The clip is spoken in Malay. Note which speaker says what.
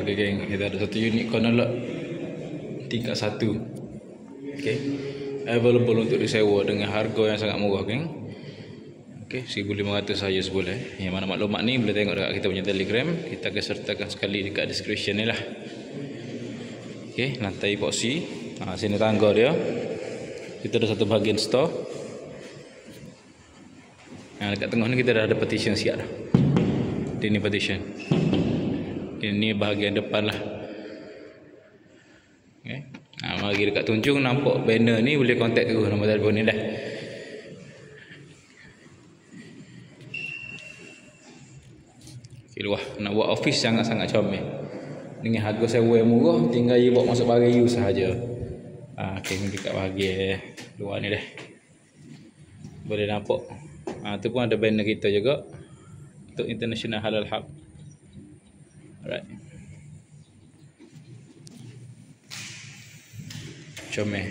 Speaker 1: harga geng. Kita ada satu unit corner lot tingkat 1. Okey. Available untuk disewa dengan harga yang sangat murah geng. Okey, 1,500 saja sebulan. Yang mana maklumat ni boleh tengok dekat kita punya Telegram. Kita akan sertakan sekali dekat description ni lah. Okey, lantai epoxy. Sini tangga dia. Kita ada satu bahagian store. Dekat tengah ni kita dah ada partition siap dah. Ini partition. Ini bahagian depan lah. Okay. Mari dekat tunjung nampak banner ni, boleh kontak terus nombor telefon ni dah. Okay, luah nak buat office sangat-sangat comel. Dengan harga sewa yang murah, tinggal you bawa masuk barang you sahaja. Okay, ni dekat bahagian luar ni dah. Boleh nampak. Tu pun ada banner kita juga untuk International Halal Hub. Alright. Comel.